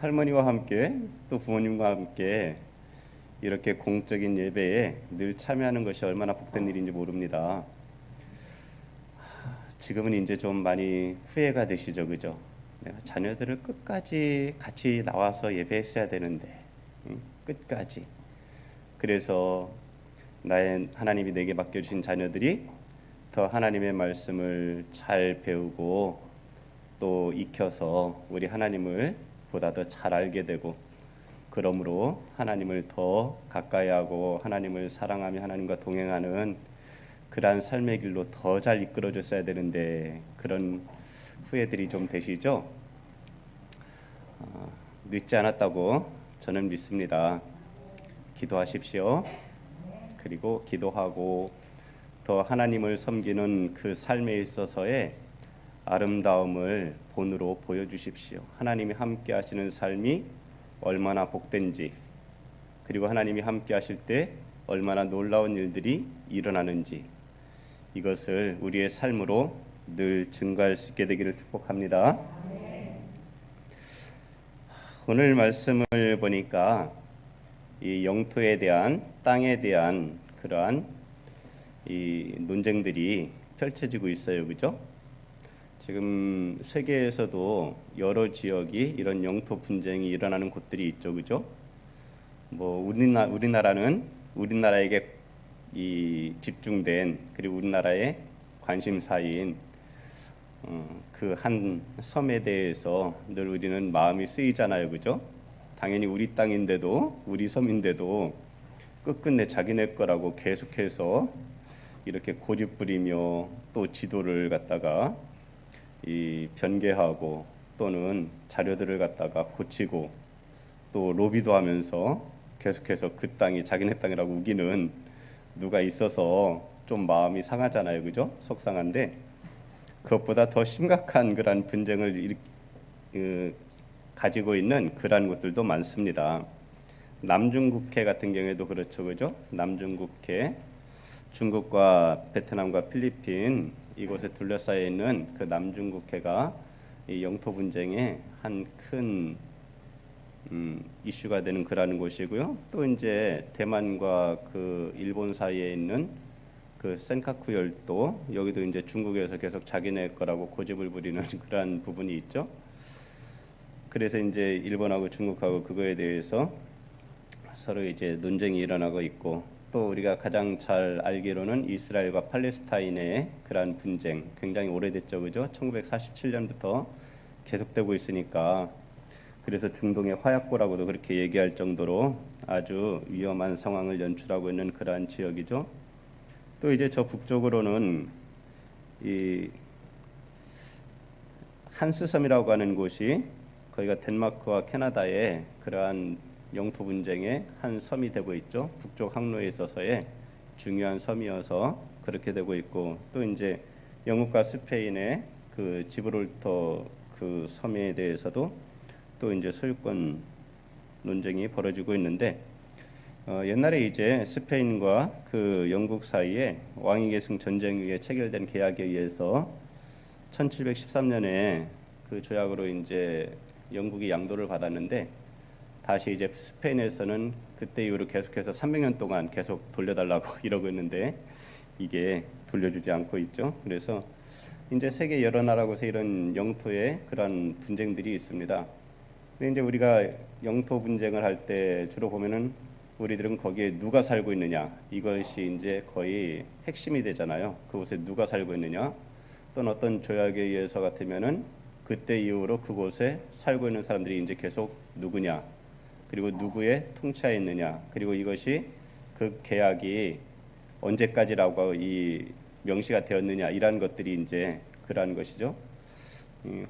할머니와 함께 또 부모님과 함께 이렇게 공적인 예배에 늘 참여하는 것이 얼마나 복된 일인지 모릅니다. 지금은 이제 좀 많이 후회가 되시죠, 그죠? 내가 자녀들을 끝까지 같이 나와서 예배했어야 되는데, 응? 끝까지. 그래서 나의 하나님이 내게 맡겨주신 자녀들이 더 하나님의 말씀을 잘 배우고 또 익혀서 우리 하나님을 보다 더 잘 알게 되고, 그러므로 하나님을 더 가까이 하고 하나님을 사랑하며 하나님과 동행하는 그러한 삶의 길로 더 잘 이끌어줬어야 되는데, 그런 후회들이 좀 되시죠? 늦지 않았다고 저는 믿습니다. 기도하십시오. 그리고 기도하고 더 하나님을 섬기는 그 삶에 있어서의 아름다움을 본으로 보여주십시오. 하나님이 함께 하시는 삶이 얼마나 복된지, 그리고 하나님이 함께 하실 때 얼마나 놀라운 일들이 일어나는지, 이것을 우리의 삶으로 늘 증거할 수 있게 되기를 축복합니다. 오늘 말씀을 보니까 이 영토에 대한, 땅에 대한 그러한 이 논쟁들이 펼쳐지고 있어요, 그죠? 지금 세계에서도 여러 지역이 이런 영토 분쟁이 일어나는 곳들이 있죠, 그죠? 뭐 우리나라는 우리나라에게 이 집중된, 그리고 우리나라의 관심사인 그 한 섬에 대해서 늘 우리는 마음이 쓰이잖아요, 그죠? 당연히 우리 땅인데도, 우리 섬인데도 끝끝내 자기네 거라고 계속해서 이렇게 고집 부리며 또 지도를 갖다가 이 변개하고 또는 자료들을 갖다가 고치고 또 로비도 하면서 계속해서 그 땅이 자기네 땅이라고 우기는 누가 있어서 좀 마음이 상하잖아요, 그죠? 속상한데, 그것보다 더 심각한 그러한 분쟁을 가지고 있는 그러한 곳들도 많습니다. 남중국해 같은 경우에도 그렇죠, 그죠? 남중국해, 중국과 베트남과 필리핀 이곳에 둘러싸여 있는 그 남중국해가 이 영토 분쟁의 한 큰 이슈가 되는 그러한 곳이고요. 또 이제 대만과 그 일본 사이에 있는 그 센카쿠 열도, 여기도 이제 중국에서 계속 자기네 거라고 고집을 부리는 그러한 부분이 있죠. 그래서 이제 일본하고 중국하고 그거에 대해서 서로 이제 논쟁이 일어나고 있고, 또 우리가 가장 잘 알기로는 이스라엘과 팔레스타인의 그러한 분쟁, 굉장히 오래됐죠, 그죠? 1947년부터 계속되고 있으니까, 그래서 중동의 화약고라고도 그렇게 얘기할 정도로 아주 위험한 상황을 연출하고 있는 그러한 지역이죠. 또 이제 저 북쪽으로는 이 한스섬이라고 하는 곳이, 거기가 덴마크와 캐나다의 그러한 영토 분쟁의 한 섬이 되고 있죠. 북쪽 항로에 있어서의 중요한 섬이어서 그렇게 되고 있고, 또 이제 영국과 스페인의 그 지브롤터 그 섬에 대해서도 또 이제 소유권 논쟁이 벌어지고 있는데, 옛날에 이제 스페인과 그 영국 사이에 왕위계승 전쟁 위에 체결된 계약에 의해서 1713년에 그 조약으로 이제 영국이 양도를 받았는데, 다시 이제 스페인에서는 그때 이후로 계속해서 300년 동안 계속 돌려달라고 이러고 있는데 이게 돌려주지 않고 있죠. 그래서 이제 세계 여러 나라곳에 이런 영토의 그런 분쟁들이 있습니다. 근데 이제 우리가 영토 분쟁을 할 때 주로 보면은 우리들은 거기에 누가 살고 있느냐, 이것이 이제 거의 핵심이 되잖아요. 그곳에 누가 살고 있느냐, 또는 어떤 조약에 의해서 같으면은 그때 이후로 그곳에 살고 있는 사람들이 이제 계속 누구냐, 그리고 누구의 통치하에 있느냐, 그리고 이것이 그 계약이 언제까지라고 이 명시가 되었느냐, 이러한 것들이 이제 그러한 것이죠.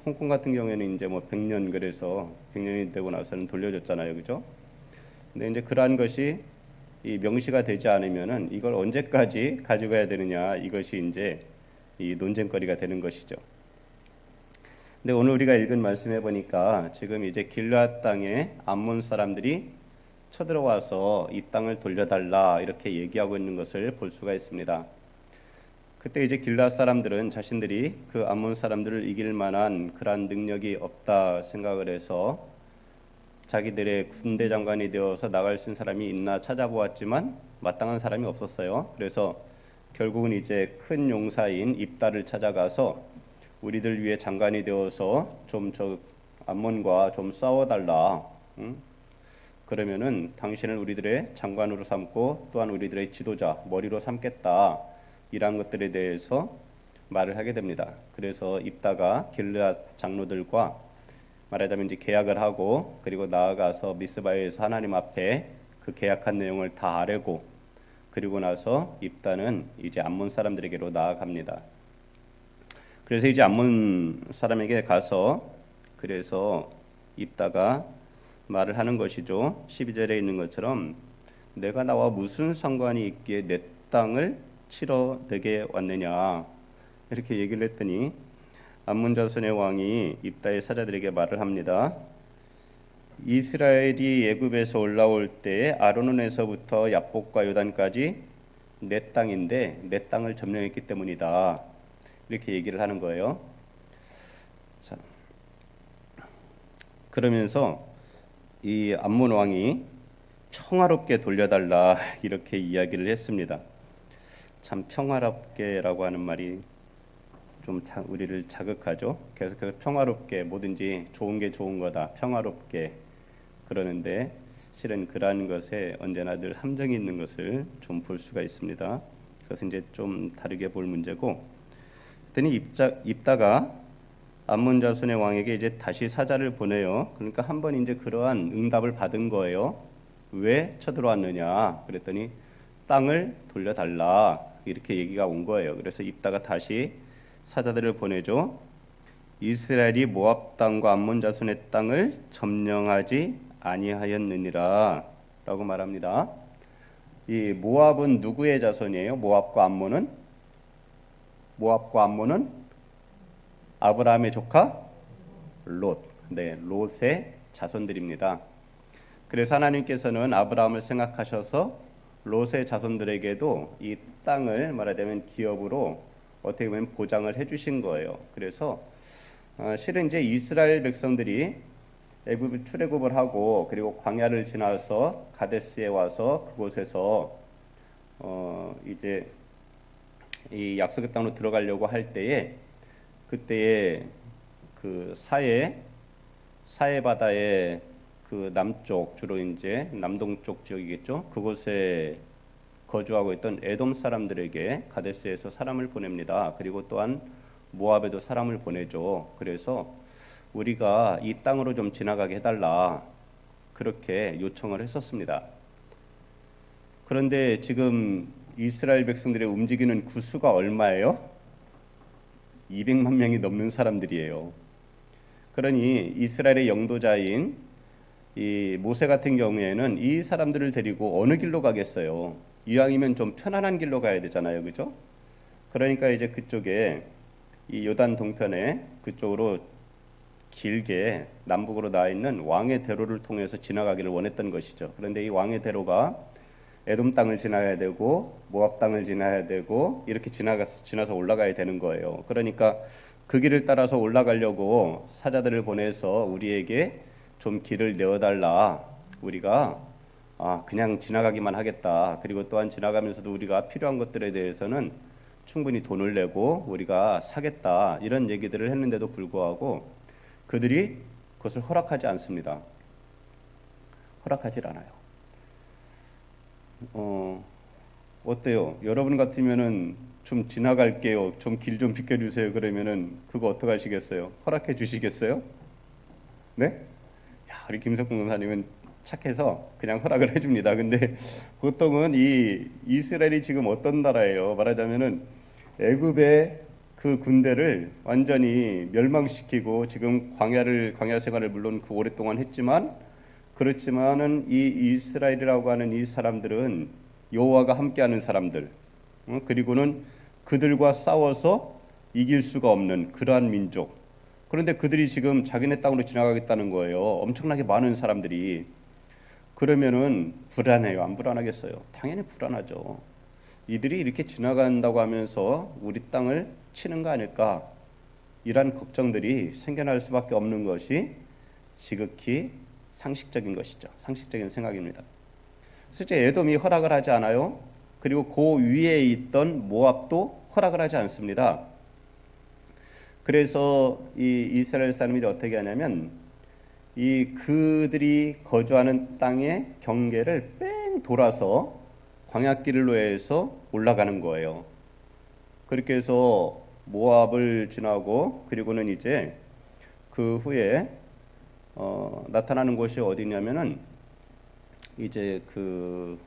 홍콩 같은 경우에는 이제 뭐 100년, 그래서 100년이 되고 나서는 돌려줬잖아요, 그죠? 근데 이제 그러한 것이 이 명시가 되지 않으면은 이걸 언제까지 가져가야 되느냐, 이것이 이제 이 논쟁거리가 되는 것이죠. 근데 오늘 우리가 읽은 말씀해 보니까 지금 이제 길르앗 땅에 암몬 사람들이 쳐들어와서 이 땅을 돌려달라 이렇게 얘기하고 있는 것을 볼 수가 있습니다. 그때 이제 길르앗 사람들은 자신들이 그 암몬 사람들을 이길 만한 그러한 능력이 없다 생각을 해서 자기들의 군대 장관이 되어서 나갈 수 있는 사람이 있나 찾아보았지만 마땅한 사람이 없었어요. 그래서 결국은 이제 큰 용사인 입다를 찾아가서 우리들 위해 장관이 되어서 좀 저 암몬과 좀 싸워달라. 응? 그러면은 당신을 우리들의 장관으로 삼고 또한 우리들의 지도자, 머리로 삼겠다. 이러한 것들에 대해서 말을 하게 됩니다. 그래서 입다가 길르앗 장로들과 말하자면 이제 계약을 하고 그리고 나아가서 미스바에서 하나님 앞에 그 계약한 내용을 다 아뢰고 그리고 나서 입다는 이제 암몬 사람들에게로 나아갑니다. 그래서 이제 암몬 사람에게 가서 그래서 입다가 말을 하는 것이죠. 12절에 있는 것처럼 내가 나와 무슨 상관이 있기에 내 땅을 치러 내게 왔느냐 이렇게 얘기를 했더니 암몬 자손의 왕이 입다의 사자들에게 말을 합니다. 이스라엘이 애굽에서 올라올 때에 아르논에서부터 야복과 요단까지 내 땅인데 내 땅을 점령했기 때문이다. 이렇게 얘기를 하는 거예요. 자, 그러면서 이 암몬 왕이 평화롭게 돌려달라 이렇게 이야기를 했습니다. 참 평화롭게라고 하는 말이 좀 우리를 자극하죠. 계속해서 평화롭게 뭐든지 좋은 게 좋은 거다. 평화롭게 그러는데 실은 그러한 것에 언제나 늘 함정이 있는 것을 좀 볼 수가 있습니다. 그것은 이제 좀 다르게 볼 문제고. 그랬더니 입다가 암몬 자손의 왕에게 이제 다시 사자를 보내요. 그러니까 한번 이제 그러한 응답을 받은 거예요. 왜 쳐들어왔느냐? 그랬더니 땅을 돌려달라 이렇게 얘기가 온 거예요. 그래서 입다가 다시 사자들을 보내죠. 이스라엘이 모압 땅과 암몬 자손의 땅을 점령하지 아니하였느니라 라고 말합니다. 이 모압은 누구의 자손이에요? 모압과 암몬은 아브라함의 조카 롯. 네, 롯의 자손들입니다. 그래서 하나님께서는 아브라함을 생각하셔서 롯의 자손들에게도 이 땅을 말하자면 기업으로 어떻게 보면 보장을 해주신 거예요. 그래서 실은 이제 이스라엘 백성들이 애굽 출애굽을 하고 그리고 광야를 지나서 가데스에 와서 그곳에서 이제 이 약속의 땅으로 들어가려고 할 때에 그때에 그 사해 바다의 그 남쪽 주로 이제 남동쪽 지역이겠죠. 그곳에 거주하고 있던 에돔 사람들에게 가데스에서 사람을 보냅니다. 그리고 또한 모압에도 사람을 보내죠. 그래서 우리가 이 땅으로 좀 지나가게 해달라 그렇게 요청을 했었습니다. 그런데 지금 이스라엘 백성들의 움직이는 구수가 얼마예요? 200만 명이 넘는 사람들이에요. 그러니 이스라엘의 영도자인 이 모세 같은 경우에는 이 사람들을 데리고 어느 길로 가겠어요? 이왕이면 좀 편안한 길로 가야 되잖아요, 그죠? 그러니까 이제 그쪽에 이 요단 동편에 그쪽으로 길게 남북으로 나와 있는 왕의 대로를 통해서 지나가기를 원했던 것이죠. 그런데 이 왕의 대로가 에돔 땅을 지나야 되고 모압 땅을 지나야 되고 이렇게 지나서 올라가야 되는 거예요. 그러니까 그 길을 따라서 올라가려고 사자들을 보내서 우리에게 좀 길을 내어달라. 우리가 그냥 지나가기만 하겠다. 그리고 또한 지나가면서도 우리가 필요한 것들에 대해서는 충분히 돈을 내고 우리가 사겠다. 이런 얘기들을 했는데도 불구하고 그들이 그것을 허락하지 않습니다. 허락하질 않아요. 어때요? 여러분 같으면은 좀 지나갈게요. 좀 길 좀 비켜주세요. 그러면은 그거 어떻게 하시겠어요? 허락해 주시겠어요? 네? 야, 우리 김석봉 권사님은 착해서 그냥 허락을 해줍니다. 근데 보통은 이 이스라엘이 지금 어떤 나라예요? 말하자면은 애굽의 그 군대를 완전히 멸망시키고 지금 광야 생활을 물론 그 오랫동안 했지만 그렇지만은 이 이스라엘이라고 하는 이 사람들은 여호와가 함께하는 사람들, 그리고는 그들과 싸워서 이길 수가 없는 그러한 민족. 그런데 그들이 지금 자기네 땅으로 지나가겠다는 거예요. 엄청나게 많은 사람들이. 그러면은 불안해요. 안 불안하겠어요? 당연히 불안하죠. 이들이 이렇게 지나간다고 하면서 우리 땅을 치는 거 아닐까? 이런 걱정들이 생겨날 수밖에 없는 것이 지극히 상식적인 것이죠. 상식적인 생각입니다. 실제 에돔이 허락을 하지 않아요. 그리고 그 위에 있던 모압도 허락을 하지 않습니다. 그래서 이 이스라엘 사람들이 어떻게 하냐면 이 그들이 거주하는 땅의 경계를 뺑 돌아서 광야길로 해서 올라가는 거예요. 그렇게 해서 모압을 지나고 그리고는 이제 그 후에 나타나는 곳이 어디냐면은 이제 그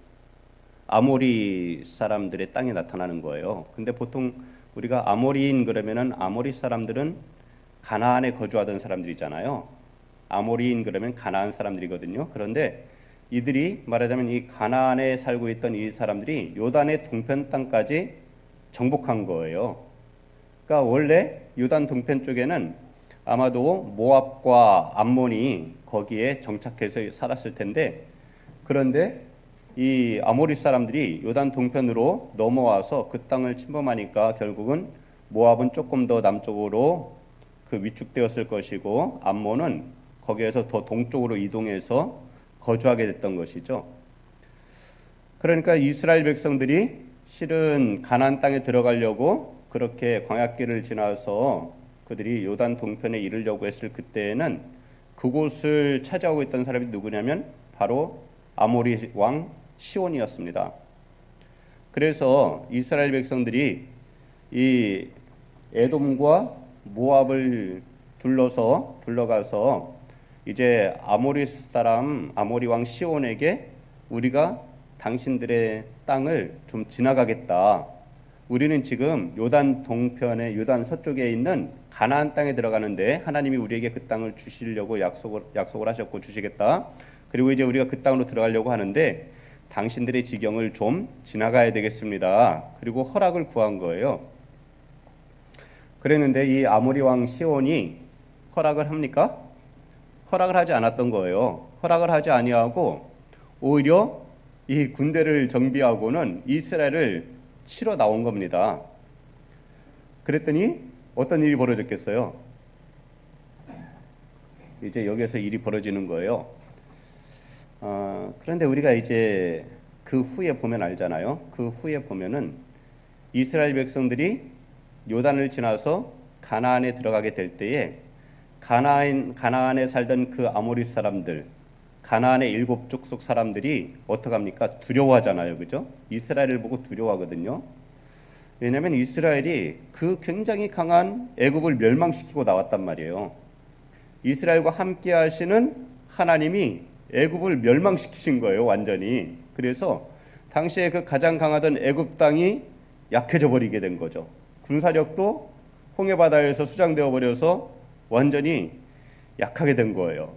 아모리 사람들의 땅에 나타나는 거예요. 근데 보통 우리가 아모리인 그러면은 아모리 사람들은 가나안에 거주하던 사람들이잖아요. 아모리인 그러면 가나안 사람들이거든요. 그런데 이들이 말하자면 이 가나안에 살고 있던 이 사람들이 요단의 동편 땅까지 정복한 거예요. 그러니까 원래 요단 동편 쪽에는 아마도 모압과 암몬이 거기에 정착해서 살았을 텐데, 그런데 이 아모리 사람들이 요단 동편으로 넘어와서 그 땅을 침범하니까 결국은 모압은 조금 더 남쪽으로 그 위축되었을 것이고 암몬은 거기에서 더 동쪽으로 이동해서 거주하게 됐던 것이죠. 그러니까 이스라엘 백성들이 실은 가나안 땅에 들어가려고 그렇게 광야길을 지나서 그들이 요단 동편에 이르려고 했을 그때에는 그곳을 차지하고 있던 사람이 누구냐면 바로 아모리 왕 시온이었습니다. 그래서 이스라엘 백성들이 이 에돔과 모압을 둘러가서 이제 아모리 왕 시온에게 우리가 당신들의 땅을 좀 지나가겠다. 우리는 지금 요단 동편의 요단 서쪽에 있는 가나안 땅에 들어가는데 하나님이 우리에게 그 땅을 주시려고 약속을 하셨고 주시겠다. 그리고 이제 우리가 그 땅으로 들어가려고 하는데 당신들의 지경을 좀 지나가야 되겠습니다. 그리고 허락을 구한 거예요. 그랬는데 이 아모리 왕 시온이 허락을 합니까? 허락을 하지 않았던 거예요. 허락을 하지 아니하고 오히려 이 군대를 정비하고는 이스라엘을 치러 나온 겁니다. 그랬더니 어떤 일이 벌어졌겠어요? 이제 여기서 일이 벌어지는 거예요. 그런데 우리가 이제 그 후에 보면 알잖아요. 그 후에 보면은 이스라엘 백성들이 요단을 지나서 가나안에 들어가게 될 때에 가나안에 살던 그 아모리 사람들, 가나안의 7 족속 사람들이 어떡합니까? 두려워하잖아요. 그죠? 이스라엘을 보고 두려워하거든요. 왜냐하면 이스라엘이 그 굉장히 강한 애굽을 멸망시키고 나왔단 말이에요. 이스라엘과 함께 하시는 하나님이 애굽을 멸망시키신 거예요. 완전히. 그래서 당시에 그 가장 강하던 애굽 땅이 약해져 버리게 된 거죠. 군사력도 홍해바다에서 수장되어 버려서 완전히 약하게 된 거예요.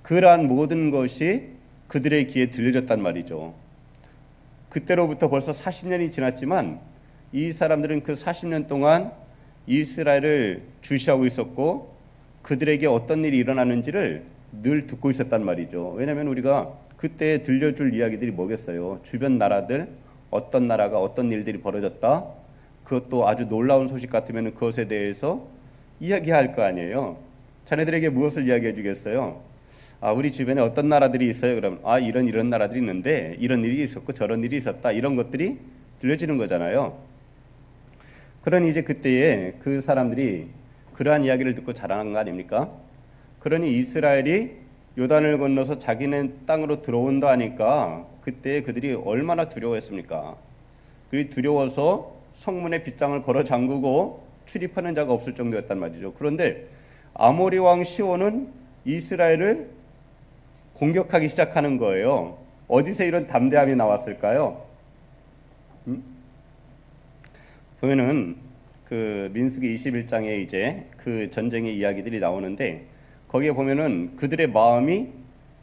그러한 모든 것이 그들의 귀에 들려졌단 말이죠. 그때로부터 벌써 40년이 지났지만 이 사람들은 그 40년 동안 이스라엘을 주시하고 있었고 그들에게 어떤 일이 일어나는지를 늘 듣고 있었단 말이죠. 왜냐하면 우리가 그때 들려줄 이야기들이 뭐겠어요? 주변 나라들, 어떤 나라가 어떤 일들이 벌어졌다. 그것도 아주 놀라운 소식 같으면 그것에 대해서 이야기할 거 아니에요. 자네들에게 무엇을 이야기해 주겠어요? 우리 주변에 어떤 나라들이 있어요? 그럼 이런 나라들이 있는데 이런 일이 있었고 저런 일이 있었다. 이런 것들이 들려지는 거잖아요. 그러니 이제 그때에 그 사람들이 그러한 이야기를 듣고 자라난 거 아닙니까? 그러니 이스라엘이 요단을 건너서 자기네 땅으로 들어온다 하니까 그때 그들이 얼마나 두려워했습니까? 그들이 두려워서 성문에 빗장을 걸어 잠그고 출입하는 자가 없을 정도였단 말이죠. 그런데 아모리 왕 시온은 이스라엘을 공격하기 시작하는 거예요. 어디서 이런 담대함이 나왔을까요? 보면은 그 민수기 21장에 이제 그 전쟁의 이야기들이 나오는데 거기에 보면은 그들의 마음이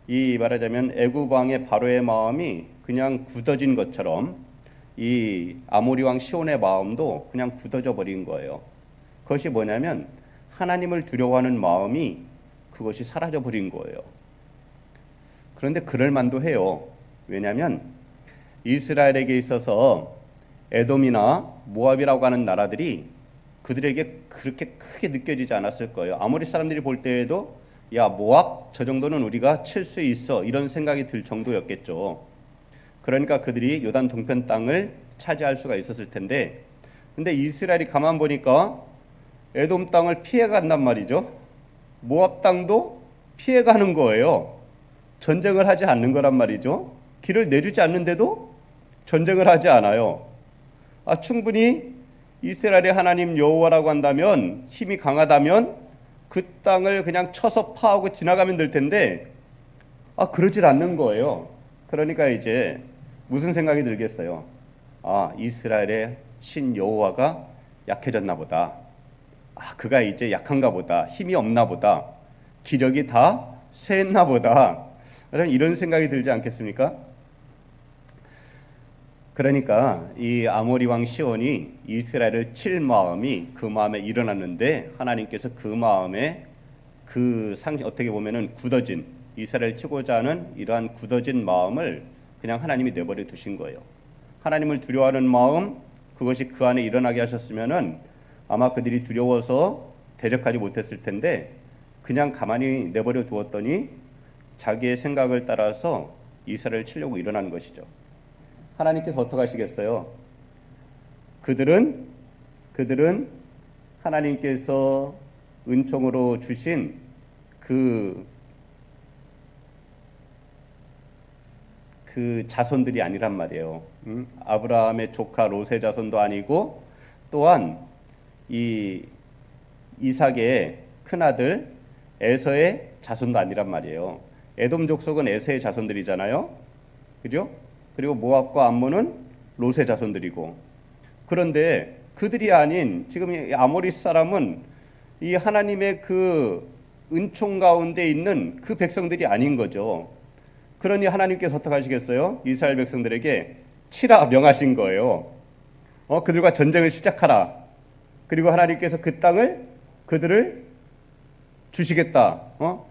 이 말하자면 애굽 왕의 바로의 마음이 그냥 굳어진 것처럼 이 아모리 왕 시온의 마음도 그냥 굳어져 버린 거예요. 그것이 뭐냐면 하나님을 두려워하는 마음이 그것이 사라져 버린 거예요. 그런데 그럴 만도 해요. 왜냐하면 이스라엘에게 있어서 에돔이나 모압이라고 하는 나라들이 그들에게 그렇게 크게 느껴지지 않았을 거예요. 아모리 사람들이 볼 때에도 야, 모압 저 정도는 우리가 칠 수 있어, 이런 생각이 들 정도였겠죠. 그러니까 그들이 요단 동편 땅을 차지할 수가 있었을 텐데, 근데 이스라엘이 가만 보니까 에돔 땅을 피해 간단 말이죠. 모압 땅도 피해 가는 거예요. 전쟁을 하지 않는 거란 말이죠. 길을 내주지 않는데도 전쟁을 하지 않아요. 충분히 이스라엘의 하나님 여호와라고 한다면, 힘이 강하다면 그 땅을 그냥 쳐서 파하고 지나가면 될 텐데, 그러질 않는 거예요. 그러니까 이제 무슨 생각이 들겠어요? 이스라엘의 신 여호와가 약해졌나 보다. 그가 이제 약한가 보다. 힘이 없나 보다. 기력이 다 쇠했나 보다. 이런 생각이 들지 않겠습니까? 그러니까 이 아모리 왕 시온이 이스라엘을 칠 마음이 그 마음에 일어났는데, 하나님께서 그 마음에 어떻게 보면은 굳어진, 이스라엘 치고자 하는 이러한 굳어진 마음을 그냥 하나님이 내버려 두신 거예요. 하나님을 두려워하는 마음, 그것이 그 안에 일어나게 하셨으면은 아마 그들이 두려워서 대적하지 못했을 텐데, 그냥 가만히 내버려 두었더니 자기의 생각을 따라서 이스라엘을 치려고 일어나는 것이죠. 하나님께서 어떻게 하시겠어요? 그들은 하나님께서 은총으로 주신 그 자손들이 아니란 말이에요. 아브라함의 조카 롯의 자손도 아니고, 또한 이 이삭의 큰아들 에서의 자손도 아니란 말이에요. 에돔 족속은 에서의 자손들이잖아요. 그죠? 그리고 모압과 암몬은 롯의 자손들이고, 그런데 그들이 아닌 지금 이 아모리 사람은 이 하나님의 그 은총 가운데 있는 그 백성들이 아닌 거죠. 그러니 하나님께서 어떻게 하시겠어요? 이스라엘 백성들에게 치라 명하신 거예요. 그들과 전쟁을 시작하라. 그리고 하나님께서 그 땅을 그들을 주시겠다.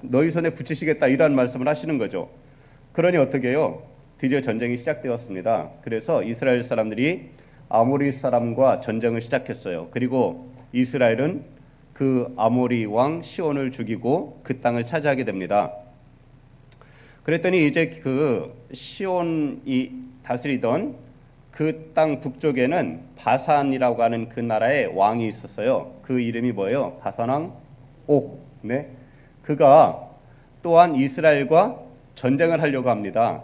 너희 손에 붙이시겠다. 이런 말씀을 하시는 거죠. 그러니 어떻게 해요? 드디어 전쟁이 시작되었습니다. 그래서 이스라엘 사람들이 아모리 사람과 전쟁을 시작했어요. 그리고 이스라엘은 그 아모리 왕 시온을 죽이고 그 땅을 차지하게 됩니다. 그랬더니 이제 그 시온이 다스리던 그 땅 북쪽에는 바산이라고 하는 그 나라의 왕이 있었어요. 그 이름이 뭐예요? 바산 왕 옥. 네. 그가 또한 이스라엘과 전쟁을 하려고 합니다.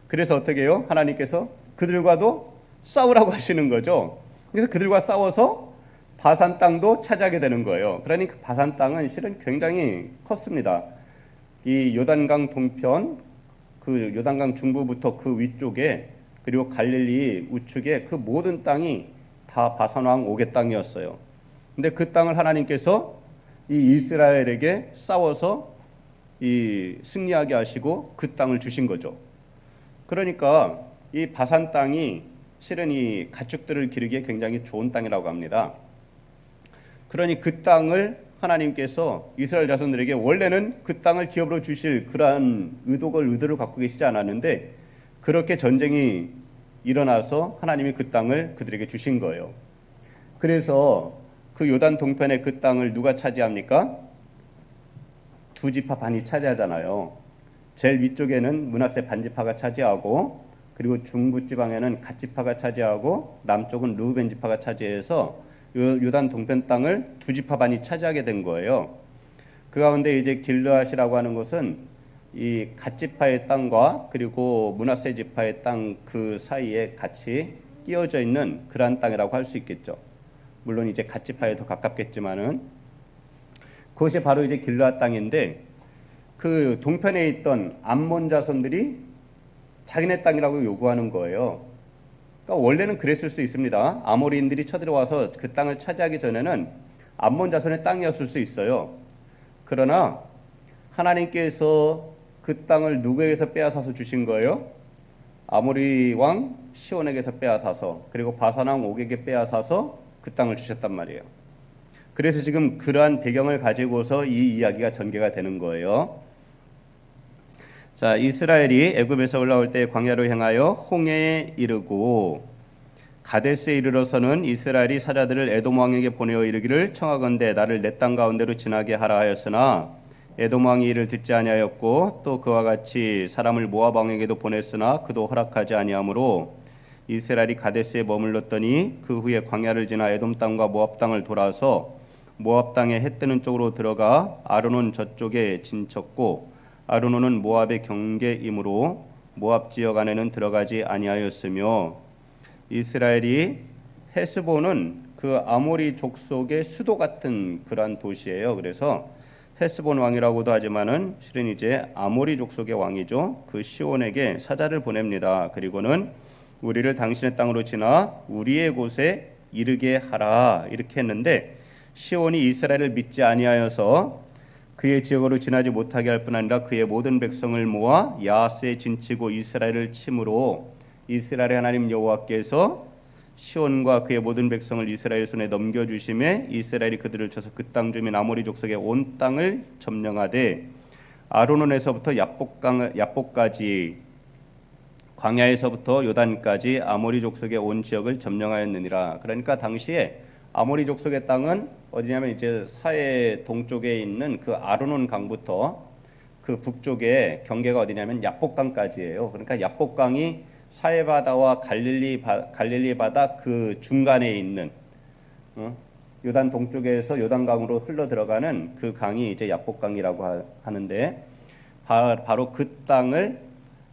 그래서 어떻게 해요? 하나님께서 그들과도 싸우라고 하시는 거죠. 그래서 그들과 싸워서 바산 땅도 차지하게 되는 거예요. 그러니 그 바산 땅은 실은 굉장히 컸습니다. 이 요단강 동편, 그 요단강 중부부터 그 위쪽에, 그리고 갈릴리 우측에 그 모든 땅이 다 바산 왕 옥의 땅이었어요. 근데 그 땅을 하나님께서 이 이스라엘에게 싸워서 이 승리하게 하시고 그 땅을 주신 거죠. 그러니까 이 바산 땅이 실은 이 가축들을 기르기에 굉장히 좋은 땅이라고 합니다. 그러니 그 땅을 하나님께서 이스라엘 자손들에게 원래는 그 땅을 기업으로 주실 그러한 의도를 갖고 계시지 않았는데, 그렇게 전쟁이 일어나서 하나님이 그 땅을 그들에게 주신 거예요. 그래서 그 요단 동편의 그 땅을 누가 차지합니까? 두 지파 반이 차지하잖아요. 제일 위쪽에는 므낫세 반지파가 차지하고, 그리고 중부 지방에는 갓 지파가 차지하고, 남쪽은 르우벤 지파가 차지해서 요단 동편 땅을 두 지파 반이 차지하게 된 거예요. 그 가운데 이제 길르앗이라고 하는 것은 이 갓 지파의 땅과 그리고 므낫세 지파의 땅 그 사이에 같이 끼어져 있는 그러한 땅이라고 할 수 있겠죠. 물론 이제 갓 지파에 더 가깝겠지만은 그것이 바로 이제 길르앗 땅인데, 그 동편에 있던 암몬 자손들이 자기네 땅이라고 요구하는 거예요. 그러니까 원래는 그랬을 수 있습니다. 아모리인들이 쳐들어와서 그 땅을 차지하기 전에는 암몬 자손의 땅이었을 수 있어요. 그러나 하나님께서 그 땅을 누구에게서 빼앗아서 주신 거예요? 아모리 왕 시온에게서 빼앗아서, 그리고 바산 왕 옥에게 빼앗아서 그 땅을 주셨단 말이에요. 그래서 지금 그러한 배경을 가지고서 이 이야기가 전개가 되는 거예요. 자, 이스라엘이 애굽에서 올라올 때 광야로 향하여 홍해에 이르고 가데스에 이르러서는 이스라엘이 사자들을 에돔 왕에게 보내어 이르기를 청하건대 나를 내 땅 가운데로 지나게 하라 하였으나 에돔 왕이 이를 듣지 아니하였고 또 그와 같이 사람을 모압 왕에게도 보냈으나 그도 허락하지 아니하므로 이스라엘이 가데스에 머물렀더니 그 후에 광야를 지나 에돔 땅과 모압 땅을 돌아서 모압 땅의 해 뜨는 쪽으로 들어가 아르논 저쪽에 진쳤고 아르논은 모압의 경계이므로 모압 지역 안에는 들어가지 아니하였으며 이스라엘이 헤스본은 그 아모리 족속의 수도 같은 그러한 도시예요. 그래서 헤스본 왕이라고도 하지만은 실은 이제 아모리 족속의 왕이죠. 그 시온에게 사자를 보냅니다. 그리고는 우리를 당신의 땅으로 지나 우리의 곳에 이르게 하라 이렇게 했는데 시온이 이스라엘을 믿지 아니하여서 그의 지역으로 지나지 못하게 할 뿐 아니라 그의 모든 백성을 모아 야하스에 진치고 이스라엘을 침으로 이스라엘의 하나님 여호와께서 시온과 그의 모든 백성을 이스라엘 손에 넘겨주심에 이스라엘이 그들을 쳐서 그 땅 주민 아모리 족속의 온 땅을 점령하되 아르논에서부터 야복까지 광야에서부터 요단까지 아모리 족속의 온 지역을 점령하였느니라. 그러니까 당시에 아모리 족속의 땅은 어디냐면 이제 사해 동쪽에 있는 그 아르논 강부터 그 북쪽에 경계가 어디냐면 야복강까지예요. 그러니까 야복강이 사해 바다와 갈릴리 바다 그 중간에 있는 요단 동쪽에서 요단강으로 흘러 들어가는 그 강이 이제 야복강이라고 하는데 바로 그 땅을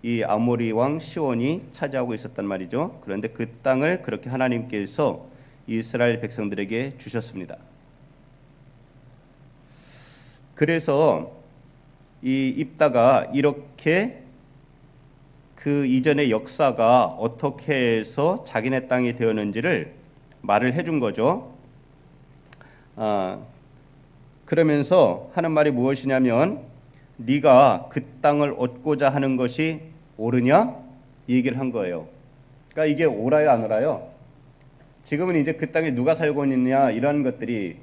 이 아모리 왕 시온이 차지하고 있었단 말이죠. 그런데 그 땅을 그렇게 하나님께서 이스라엘 백성들에게 주셨습니다. 그래서 이 입다가 이렇게 그 이전의 역사가 어떻게 해서 자기네 땅이 되었는지를 말을 해준 거죠. 그러면서 하는 말이 무엇이냐면 네가 그 땅을 얻고자 하는 것이 옳으냐? 이 얘기를 한 거예요. 그러니까 이게 옳아요, 안 옳아요? 지금은 이제 그 땅에 누가 살고 있느냐 이런 것들이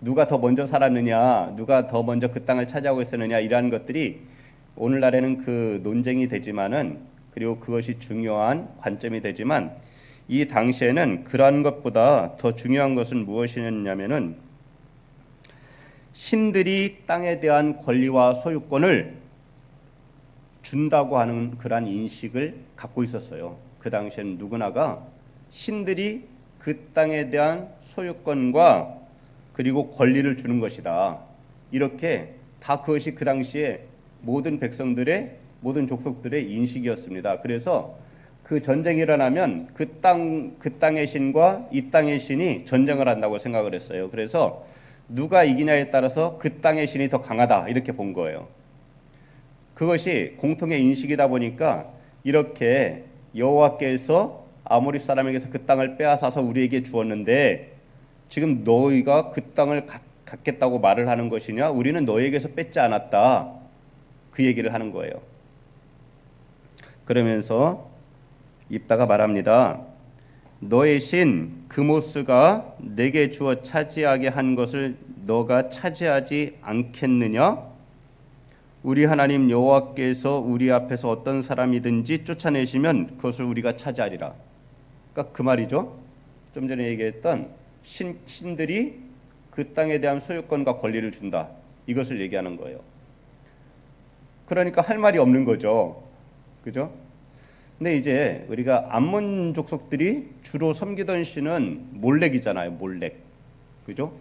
누가 더 먼저 살았느냐, 누가 더 먼저 그 땅을 차지하고 있었느냐 이러한 것들이 오늘날에는 그 논쟁이 되지만은 그리고 그것이 중요한 관점이 되지만 이 당시에는 그러한 것보다 더 중요한 것은 무엇이냐면은 신들이 땅에 대한 권리와 소유권을 준다고 하는 그러한 인식을 갖고 있었어요. 그 당시에는 누구나가 신들이 그 땅에 대한 소유권과 그리고 권리를 주는 것이다. 이렇게 다 그것이 그 당시에 모든 백성들의 모든 족속들의 인식이었습니다. 그래서 그 전쟁이 일어나면 그 땅의 신과 이 땅의 신이 전쟁을 한다고 생각을 했어요. 그래서 누가 이기냐에 따라서 그 땅의 신이 더 강하다 이렇게 본 거예요. 그것이 공통의 인식이다 보니까 이렇게 여호와께서 아모리 사람에게서 그 땅을 빼앗아서 우리에게 주었는데 지금 너희가 그 땅을 갖겠다고 말을 하는 것이냐? 우리는 너희에게서 뺏지 않았다. 그 얘기를 하는 거예요. 그러면서 입다가 말합니다. 너의 신 그모스가 내게 주어 차지하게 한 것을 너가 차지하지 않겠느냐? 우리 하나님 여호와께서 우리 앞에서 어떤 사람이든지 쫓아내시면 그것을 우리가 차지하리라. 그러니까 그 말이죠. 좀 전에 얘기했던 신들이 그 땅에 대한 소유권과 권리를 준다. 이것을 얘기하는 거예요. 그러니까 할 말이 없는 거죠. 그죠? 근데 이제 우리가 암몬 족속들이 주로 섬기던 신은 몰렉이잖아요. 몰렉. 그죠?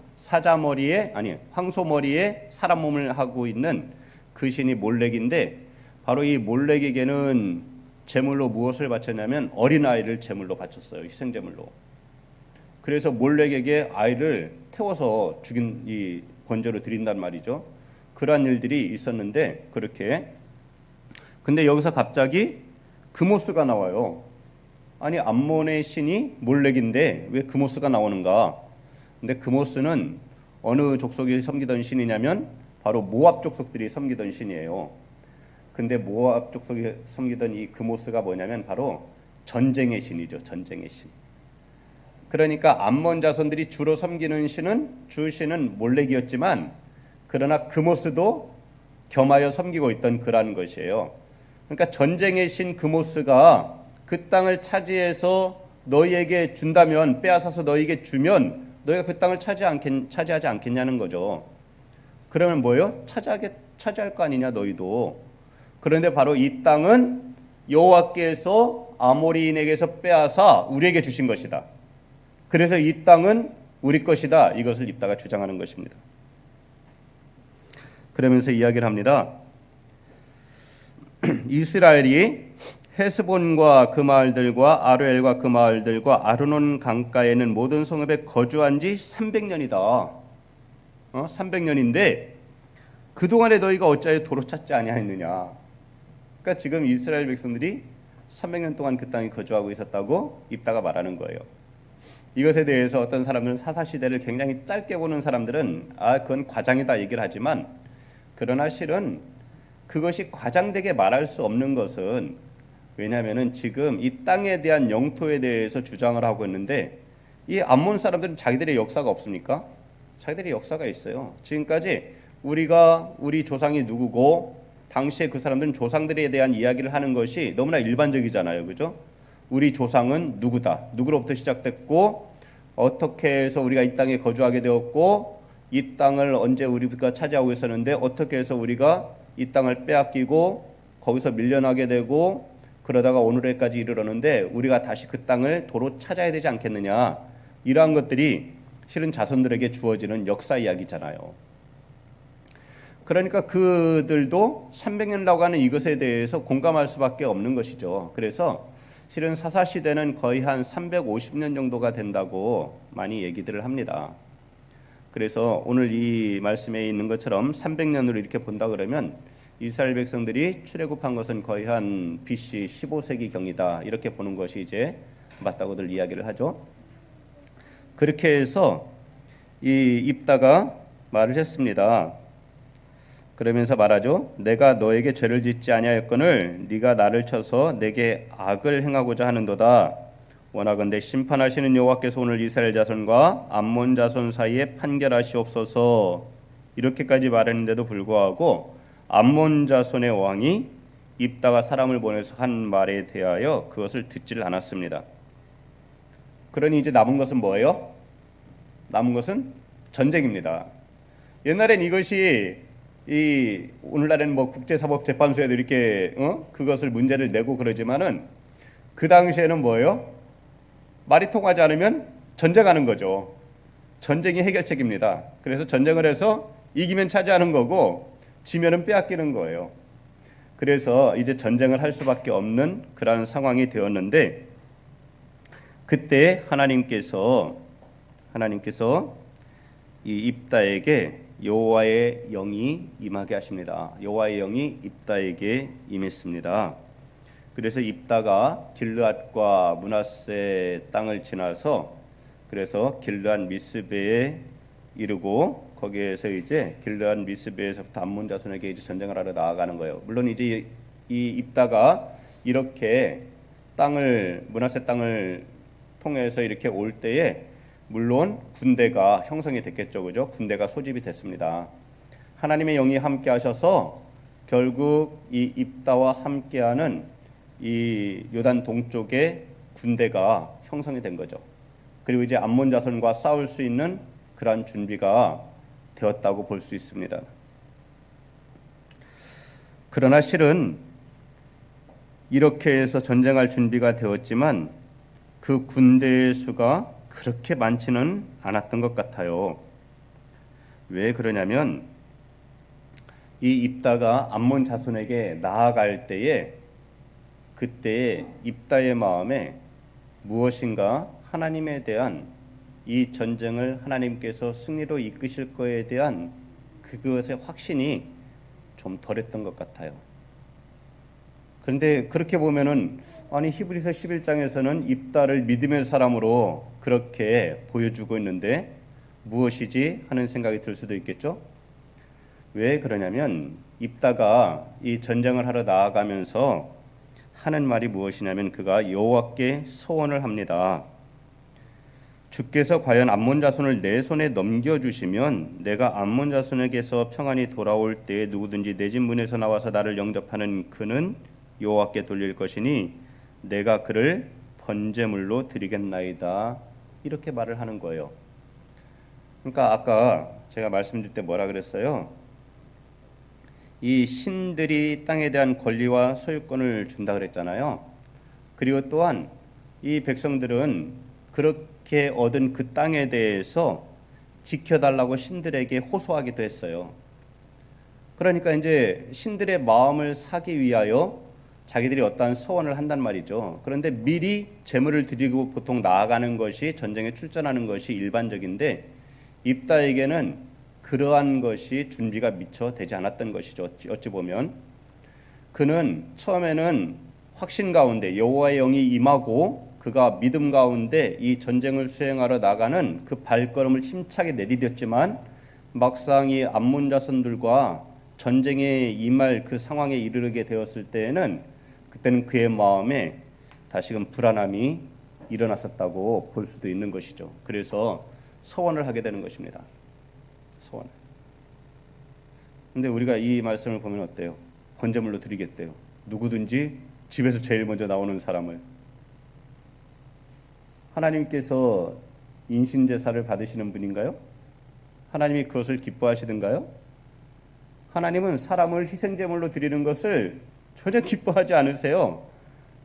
황소 머리에 사람 몸을 하고 있는 그 신이 몰렉인데 바로 이 몰렉에게는 제물로 무엇을 바쳤냐면 어린아이를 제물로 바쳤어요. 희생제물로. 그래서 몰렉에게 아이를 태워서 죽인 이 번제로 드린단 말이죠. 그러한 일들이 있었는데 그렇게 근데 여기서 갑자기 그모스가 나와요. 아니 암몬의 신이 몰렉인데 왜 그모스가 나오는가? 근데 그모스는 어느 족속이 섬기던 신이냐면 바로 모압 족속들이 섬기던 신이에요. 근데 모압 족속이 섬기던 이 그모스가 뭐냐면 바로 전쟁의 신이죠. 전쟁의 신. 그러니까 암몬 자손들이 주로 섬기는 신은 주신은 몰렉이었지만 그러나 그모스도 겸하여 섬기고 있던 그러한 것이에요. 그러니까 전쟁의 신 그모스가 그 땅을 차지해서 너희에게 준다면 빼앗아서 너희에게 주면 너희가 그 땅을 차지하지 않겠냐는 거죠. 그러면 뭐예요? 차지할 거 아니냐 너희도. 그런데 바로 이 땅은 여호와께서 아모리인에게서 빼앗아 우리에게 주신 것이다. 그래서 이 땅은 우리 것이다. 이것을 입다가 주장하는 것입니다. 그러면서 이야기를 합니다. 이스라엘이 헤스본과 그 마을들과 아로엘과 그 마을들과 아르논 강가에는 모든 성읍에 거주한 지 300년이다. 300년인데 그동안에 너희가 어찌하여 도로 찾지 아니하였느냐. 그러니까 지금 이스라엘 백성들이 300년 동안 그 땅에 거주하고 있었다고 입다가 말하는 거예요. 이것에 대해서 어떤 사람들은 사사시대를 굉장히 짧게 보는 사람들은 그건 과장이다 얘기를 하지만, 그러나 실은 그것이 과장되게 말할 수 없는 것은, 왜냐하면 지금 이 땅에 대한 영토에 대해서 주장을 하고 있는데 이 암몬 사람들은 자기들의 역사가 없습니까? 자기들의 역사가 있어요. 지금까지 우리 조상이 누구고 당시에 그 사람들은 조상들에 대한 이야기를 하는 것이 너무나 일반적이잖아요. 그죠? 우리 조상은 누구다. 누구로부터 시작됐고 어떻게 해서 우리가 이 땅에 거주하게 되었고 이 땅을 언제 우리가 차지하고 있었는데 어떻게 해서 우리가 이 땅을 빼앗기고 거기서 밀려나게 되고 그러다가 오늘에까지 이르렀는데 우리가 다시 그 땅을 도로 찾아야 되지 않겠느냐. 이러한 것들이 실은 자손들에게 주어지는 역사 이야기잖아요. 그러니까 그들도 300년이라고 하는 이것에 대해서 공감할 수밖에 없는 것이죠. 그래서 실은 사사시대는 거의 한 350년 정도가 된다고 많이 얘기들을 합니다. 그래서 오늘 이 말씀에 있는 것처럼 300년으로 이렇게 본다 그러면 이스라엘 백성들이 출애굽한 것은 거의 한 BC 15세기 경이다. 이렇게 보는 것이 이제 맞다고들 이야기를 하죠. 그렇게 해서 이 입다가 말을 했습니다. 그러면서 말하죠. 내가 너에게 죄를 짓지 아니하였거늘 네가 나를 쳐서 내게 악을 행하고자 하는도다. 원하건대 심판하시는 여호와께서 오늘 이스라엘 자손과 암몬 자손 사이에 판결하시옵소서. 이렇게까지 말했는데도 불구하고 암몬 자손의 왕이 입다가 사람을 보내서 한 말에 대하여 그것을 듣지를 않았습니다. 그러니 이제 남은 것은 뭐예요? 남은 것은 전쟁입니다. 옛날엔 이것이 오늘날에는 뭐 국제사법재판소에도 이렇게 그것을 문제를 내고 그러지만은 그 당시에는 뭐예요? 말이 통하지 않으면 전쟁하는 거죠. 전쟁이 해결책입니다. 그래서 전쟁을 해서 이기면 차지하는 거고 지면은 빼앗기는 거예요. 그래서 이제 전쟁을 할 수밖에 없는 그런 상황이 되었는데 그때 하나님께서 이 입다에게 여호와의 영이 임하게 하십니다. 여호와의 영이 입다에게 임했습니다. 그래서 입다가 길르앗과 므낫세 땅을 지나서 그래서 길르앗 미스베에 이르고 거기에서 이제 길르앗 미스베에서부터 암몬 자손에게 이제 전쟁을 하러 나아가는 거예요. 물론 이제 이 입다가 이렇게 므낫세 땅을 통해서 이렇게 올 때에 물론 군대가 형성이 됐겠죠. 그죠? 군대가 소집이 됐습니다. 하나님의 영이 함께 하셔서 결국 이 입다와 함께하는 이 요단 동쪽에 군대가 형성이 된 거죠. 그리고 이제 암몬 자손과 싸울 수 있는 그러한 준비가 되었다고 볼 수 있습니다. 그러나 실은 이렇게 해서 전쟁할 준비가 되었지만 그 군대의 수가 그렇게 많지는 않았던 것 같아요. 왜 그러냐면 이 입다가 암몬 자손에게 나아갈 때에 그때 입다의 마음에 무엇인가 하나님에 대한 이 전쟁을 하나님께서 승리로 이끄실 거에 대한 그것의 확신이 좀 덜했던 것 같아요. 그런데 그렇게 보면은 아니 히브리서 11장에서는 입다를 믿음의 사람으로 그렇게 보여주고 있는데 무엇이지 하는 생각이 들 수도 있겠죠. 왜 그러냐면 입다가 이 전쟁을 하러 나아가면서 하는 말이 무엇이냐면 그가 여호와께 소원을 합니다. 주께서 과연 암몬 자손을 내 손에 넘겨주시면 내가 암몬 자손에게서 평안히 돌아올 때에 누구든지 내 집 문에서 나와서 나를 영접하는 그는 여호와께 돌릴 것이니 내가 그를 번제물로 드리겠나이다. 이렇게 말을 하는 거예요. 그러니까 아까 제가 말씀드릴 때 뭐라 그랬어요? 이 신들이 땅에 대한 권리와 소유권을 준다 그랬잖아요. 그리고 또한 이 백성들은 그렇게 얻은 그 땅에 대해서 지켜달라고 신들에게 호소하기도 했어요. 그러니까 이제 신들의 마음을 사기 위하여 자기들이 어떠한 소원을 한단 말이죠. 그런데 미리 제물을 드리고 보통 나아가는 것이, 전쟁에 출전하는 것이 일반적인데, 입다에게는 그러한 것이 준비가 미처 되지 않았던 것이죠. 어찌 보면 그는 처음에는 확신 가운데 여호와의 영이 임하고 그가 믿음 가운데 이 전쟁을 수행하러 나가는 그 발걸음을 힘차게 내디뎠지만, 막상 이 암몬 자손들과 전쟁에 임할 그 상황에 이르게 되었을 때에는, 그때는 그의 마음에 다시금 불안함이 일어났었다고 볼 수도 있는 것이죠. 그래서 소원을 하게 되는 것입니다. 소원. 근데 우리가 이 말씀을 보면 어때요? 번제물로 드리겠대요. 누구든지 집에서 제일 먼저 나오는 사람을. 하나님께서 인신제사를 받으시는 분인가요? 하나님이 그것을 기뻐하시던가요? 하나님은 사람을 희생제물로 드리는 것을 전혀 기뻐하지 않으세요.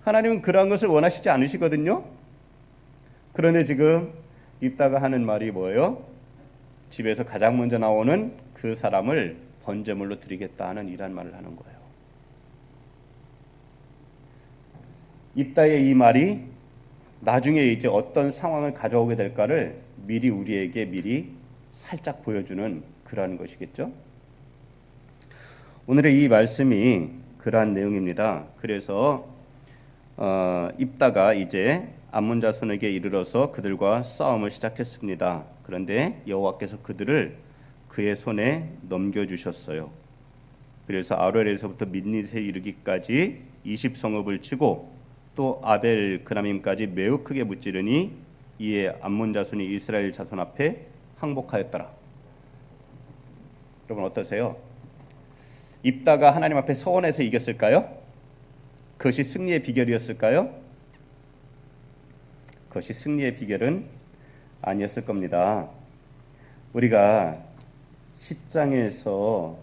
하나님은 그러한 것을 원하시지 않으시거든요. 그런데 지금 입다가 하는 말이 뭐예요? 집에서 가장 먼저 나오는 그 사람을 번제물로 드리겠다 하는 이란 말을 하는 거예요. 입다의 이 말이 나중에 이제 어떤 상황을 가져오게 될까를 우리에게 미리 살짝 보여주는 그러한 것이겠죠. 오늘의 이 말씀이 그러한 내용입니다. 그래서 입다가 이제 암몬 자손에게 이르러서 그들과 싸움을 시작했습니다. 그런데 여호와께서 그들을 그의 손에 넘겨주셨어요. 그래서 아로엘에서부터 민닛에 이르기까지 20성읍을 치고 또 아벨 그라밈까지 매우 크게 무찌르니 이에 암몬 자손이 이스라엘 자손 앞에 항복하였더라. 여러분 어떠세요? 입다가 하나님 앞에 서원해서 이겼을까요? 그것이 승리의 비결이었을까요? 그것이 승리의 비결은 아니었을 겁니다. 우리가 10장에서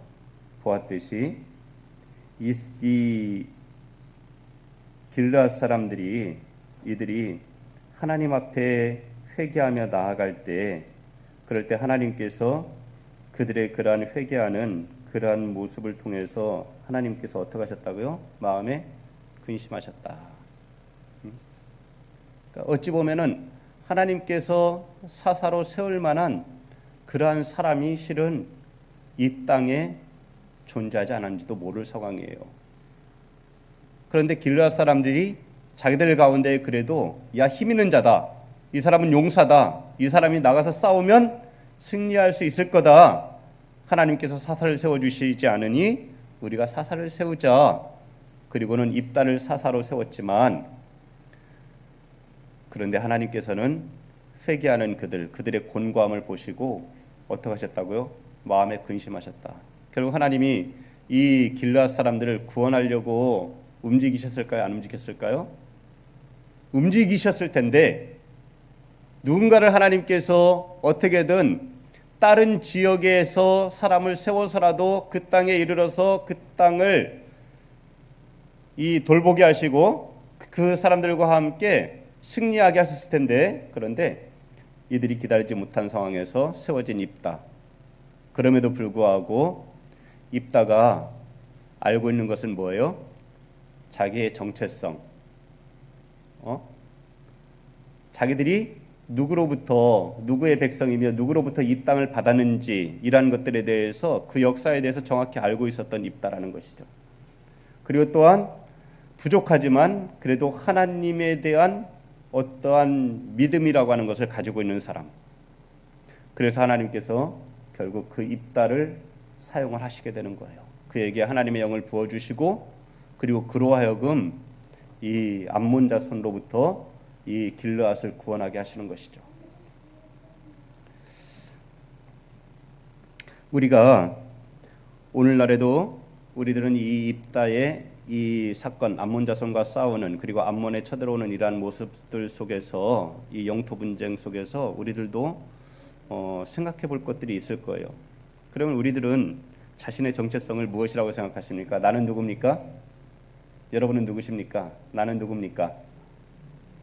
보았듯이 이 길르앗 사람들이 이들이 하나님 앞에 회개하며 나아갈 때, 그럴 때 하나님께서 그들의 그러한 회개하는 그러한 모습을 통해서 하나님께서 어떻게 하셨다고요? 마음에 근심하셨다. 그러니까 어찌 보면은 하나님께서 사사로 세울 만한 그러한 사람이 실은 이 땅에 존재하지 않았는지도 모를 상황이에요. 그런데 길르앗 사람들이 자기들 가운데 그래도 야, 힘 있는 자다, 이 사람은 용사다, 이 사람이 나가서 싸우면 승리할 수 있을 거다, 하나님께서 사사를 세워주시지 않으니 우리가 사사를 세우자. 그리고는 입다를 사사로 세웠지만, 그런데 하나님께서는 회개하는 그들의 곤고함을 보시고 어떻게 하셨다고요? 마음에 근심하셨다. 결국 하나님이 이 길르앗 사람들을 구원하려고 움직이셨을까요? 안 움직였을까요? 움직이셨을 텐데, 누군가를 하나님께서 어떻게든 다른 지역에서 사람을 세워서라도 그 땅에 이르러서 그 땅을 돌보게 하시고 그 사람들과 함께 승리하게 하셨을 텐데, 그런데 이들이 기다리지 못한 상황에서 세워진 입다. 그럼에도 불구하고 입다가 알고 있는 것은 뭐예요? 자기의 정체성. 자기들이 누구의 백성이며 누구로부터 이 땅을 받았는지, 이러한 것들에 대해서, 그 역사에 대해서 정확히 알고 있었던 입다라는 것이죠. 그리고 또한 부족하지만 그래도 하나님에 대한 어떠한 믿음이라고 하는 것을 가지고 있는 사람. 그래서 하나님께서 결국 그 입다를 사용을 하시게 되는 거예요. 그에게 하나님의 영을 부어주시고, 그리고 그로 하여금 이 암몬 자손로부터 이 길르앗을 구원하게 하시는 것이죠. 우리가 오늘날에도 우리들은 이 입다의 이 사건, 암몬 자손과 싸우는, 그리고 암몬에 쳐들어오는 이러한 모습들 속에서, 이 영토 분쟁 속에서 우리들도 생각해 볼 것들이 있을 거예요. 그러면 우리들은 자신의 정체성을 무엇이라고 생각하십니까? 나는 누굽니까? 여러분은 누구십니까? 나는 누굽니까?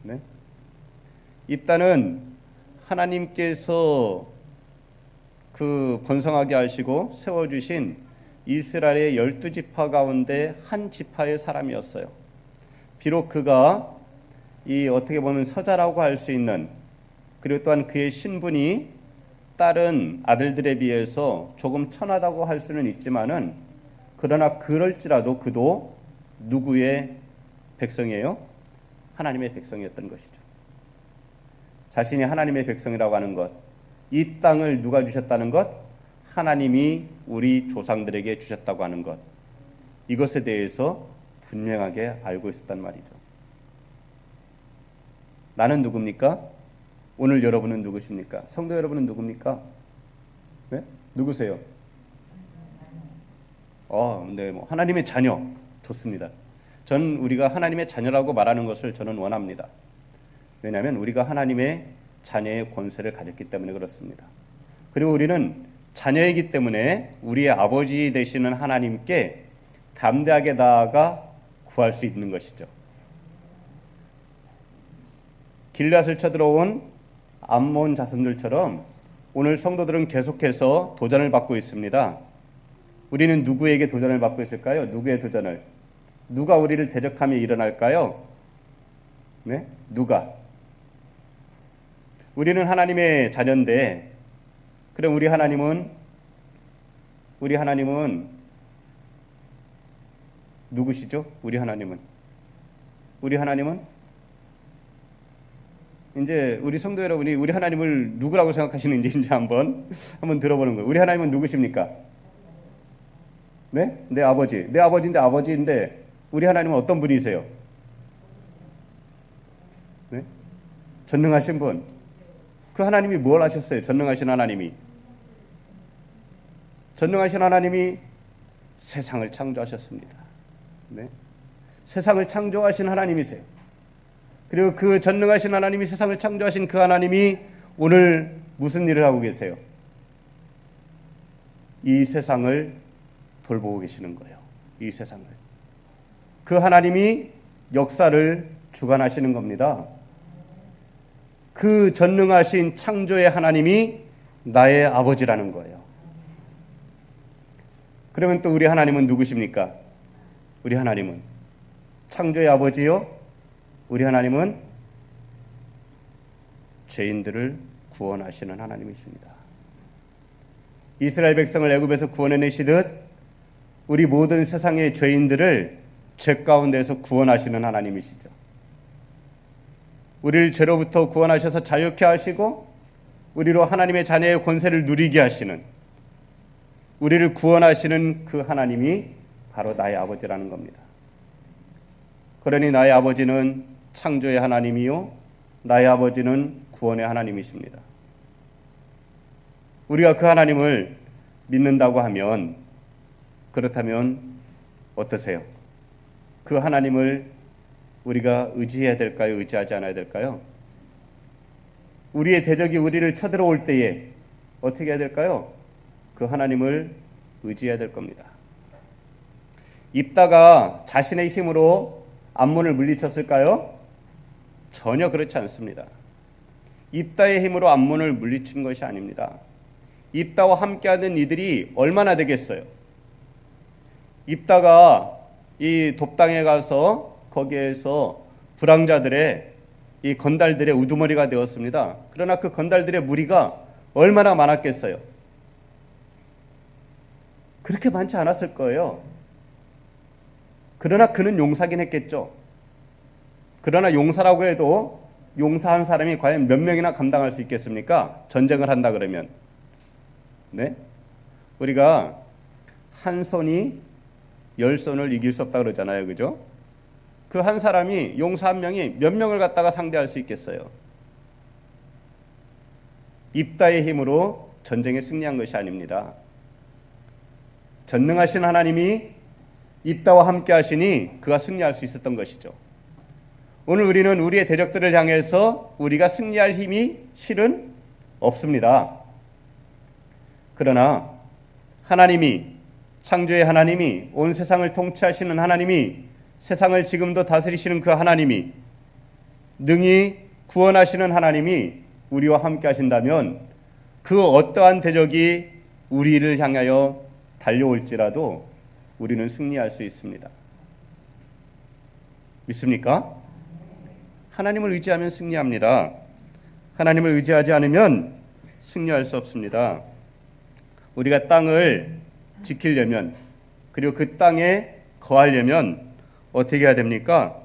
네? 입다는 하나님께서 그 번성하게 하시고 세워주신 이스라엘의 12지파 가운데 한 지파의 사람이었어요. 비록 그가 이 어떻게 보면 서자라고 할 수 있는, 그리고 또한 그의 신분이 다른 아들들에 비해서 조금 천하다고 할 수는 있지만은, 그러나 그럴지라도 그도 누구의 백성이에요? 하나님의 백성이었던 것이죠. 자신이 하나님의 백성이라고 하는 것, 이 땅을 누가 주셨다는 것? 하나님이 우리 조상들에게 주셨다고 하는 것, 이것에 대해서 분명하게 알고 있었단 말이죠. 나는 누굽니까? 오늘 여러분은 누구십니까? 성도 여러분은 누굽니까? 네? 누구세요? 네, 하나님의 자녀. 좋습니다. 저는 우리가 하나님의 자녀라고 말하는 것을 저는 원합니다. 왜냐하면 우리가 하나님의 자녀의 권세를 가졌기 때문에 그렇습니다. 그리고 우리는 자녀이기 때문에 우리의 아버지 되시는 하나님께 담대하게 나아가 구할 수 있는 것이죠. 길앗을 쳐들어온 암몬 자손들처럼 오늘 성도들은 계속해서 도전을 받고 있습니다. 우리는 누구에게 도전을 받고 있을까요? 누구의 도전을? 누가 우리를 대적하며 일어날까요? 네? 누가? 우리는 하나님의 자녀인데, 그럼 우리 하나님은 누구시죠? 우리 하나님은 이제 우리 성도 여러분이 우리 하나님을 누구라고 생각하시는지 이제 한번 들어보는 거예요. 우리 하나님은 누구십니까? 네? 내 아버지인데 우리 하나님은 어떤 분이세요? 네? 전능하신 분. 그 하나님이 뭘 하셨어요? 전능하신 하나님이 세상을 창조하셨습니다. 네? 세상을 창조하신 하나님이세요. 그리고 그 전능하신 하나님이 세상을 창조하신 그 하나님이 오늘 무슨 일을 하고 계세요? 이 세상을 돌보고 계시는 거예요. 이 세상을. 그 하나님이 역사를 주관하시는 겁니다. 그 전능하신 창조의 하나님이 나의 아버지라는 거예요. 그러면 또 우리 하나님은 누구십니까? 우리 하나님은 창조의 아버지요. 우리 하나님은 죄인들을 구원하시는 하나님이십니다. 이스라엘 백성을 애굽에서 구원해내시듯 우리 모든 세상의 죄인들을 죄 가운데서 구원하시는 하나님이시죠. 우리를 죄로부터 구원하셔서 자유케 하시고 우리로 하나님의 자녀의 권세를 누리게 하시는, 우리를 구원하시는 그 하나님이 바로 나의 아버지라는 겁니다. 그러니 나의 아버지는 창조의 하나님이요, 나의 아버지는 구원의 하나님이십니다. 우리가 그 하나님을 믿는다고 하면, 그렇다면 어떠세요? 그 하나님을 우리가 의지해야 될까요? 의지하지 않아야 될까요? 우리의 대적이 우리를 쳐들어올 때에 어떻게 해야 될까요? 그 하나님을 의지해야 될 겁니다. 입다가 자신의 힘으로 암몬을 물리쳤을까요? 전혀 그렇지 않습니다. 입다의 힘으로 암몬을 물리친 것이 아닙니다. 입다와 함께하는 이들이 얼마나 되겠어요? 입다가 이 돕당에 가서 거기에서 불황자들의 이 건달들의 우두머리가 되었습니다. 그러나 그 건달들의 무리가 얼마나 많았겠어요? 그렇게 많지 않았을 거예요. 그러나 그는 용사긴 했겠죠. 그러나 용사라고 해도 용사한 사람이 과연 몇 명이나 감당할 수 있겠습니까? 전쟁을 한다 그러면. 네? 우리가 한 손이 10손을 이길 수 없다 그러잖아요. 그죠? 그 한 사람이, 용사 한 명이 몇 명을 갖다가 상대할 수 있겠어요? 입다의 힘으로 전쟁에 승리한 것이 아닙니다. 전능하신 하나님이 입다와 함께 하시니 그가 승리할 수 있었던 것이죠. 오늘 우리는 우리의 대적들을 향해서 우리가 승리할 힘이 실은 없습니다. 그러나 하나님이 창조의 하나님이, 온 세상을 통치하시는 하나님이, 세상을 지금도 다스리시는 그 하나님이, 능히 구원하시는 하나님이 우리와 함께 하신다면 그 어떠한 대적이 우리를 향하여 달려올지라도 우리는 승리할 수 있습니다. 믿습니까? 하나님을 의지하면 승리합니다. 하나님을 의지하지 않으면 승리할 수 없습니다. 우리가 땅을 지키려면, 그리고 그 땅에 거하려면 어떻게 해야 됩니까?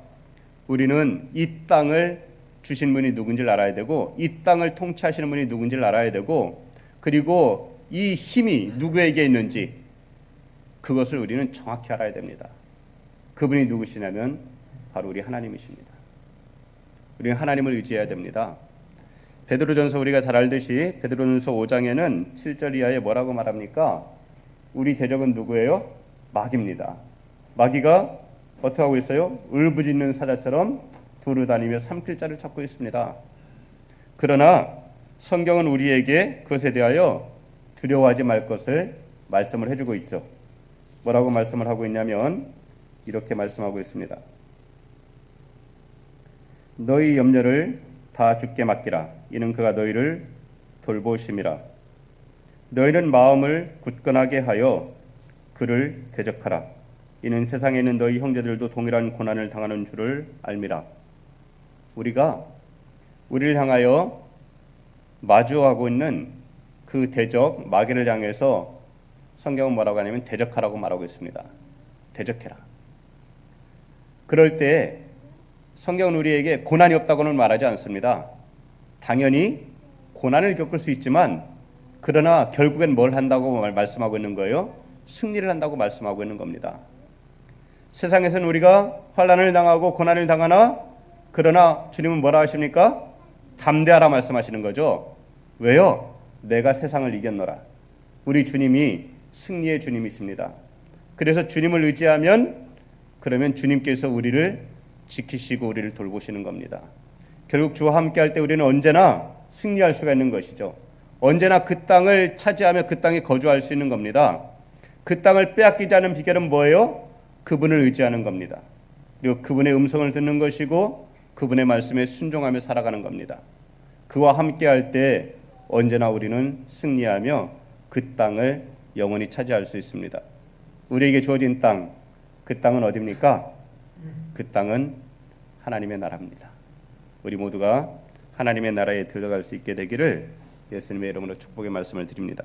우리는 이 땅을 주신 분이 누군지를 알아야 되고, 이 땅을 통치하시는 분이 누군지를 알아야 되고, 그리고 이 힘이 누구에게 있는지 그것을 우리는 정확히 알아야 됩니다. 그분이 누구시냐면 바로 우리 하나님이십니다. 우리는 하나님을 의지해야 됩니다. 베드로전서 우리가 잘 알듯이 베드로전서 5장에는 7절 이하에 뭐라고 말합니까? 우리 대적은 누구예요? 마귀입니다. 마귀가 어떻게 하고 있어요? 울부짖는 사자처럼 두루다니며 삼킬 자를 찾고 있습니다. 그러나 성경은 우리에게 그것에 대하여 두려워하지 말 것을 말씀을 해주고 있죠. 뭐라고 말씀을 하고 있냐면 이렇게 말씀하고 있습니다. 너희 염려를 다 주께 맡기라. 이는 그가 너희를 돌보심이라. 너희는 마음을 굳건하게 하여 그를 대적하라. 이는 세상에 있는 너희 형제들도 동일한 고난을 당하는 줄을 알미라. 우리가 우리를 향하여 마주하고 있는 그 대적 마귀를 향해서 성경은 뭐라고 하냐면 대적하라고 말하고 있습니다. 대적해라. 그럴 때 성경은 우리에게 고난이 없다고는 말하지 않습니다. 당연히 고난을 겪을 수 있지만 그러나 결국엔 뭘 한다고 말씀하고 있는 거예요? 승리를 한다고 말씀하고 있는 겁니다. 세상에서는 우리가 환난을 당하고 고난을 당하나 그러나 주님은 뭐라 하십니까? 담대하라 말씀하시는 거죠. 왜요? 내가 세상을 이겼노라. 우리 주님이 승리의 주님이십니다. 그래서 주님을 의지하면 그러면 주님께서 우리를 지키시고 우리를 돌보시는 겁니다. 결국 주와 함께 할 때 우리는 언제나 승리할 수가 있는 것이죠. 언제나 그 땅을 차지하며 그 땅에 거주할 수 있는 겁니다. 그 땅을 빼앗기지 않은 비결은 뭐예요? 그분을 의지하는 겁니다. 그리고 그분의 음성을 듣는 것이고 그분의 말씀에 순종하며 살아가는 겁니다. 그와 함께 할 때 언제나 우리는 승리하며 그 땅을 영원히 차지할 수 있습니다. 우리에게 주어진 땅, 그 땅은 어디입니까? 그 땅은 하나님의 나라입니다. 우리 모두가 하나님의 나라에 들어갈 수 있게 되기를 예수님의 이름으로 축복의 말씀을 드립니다.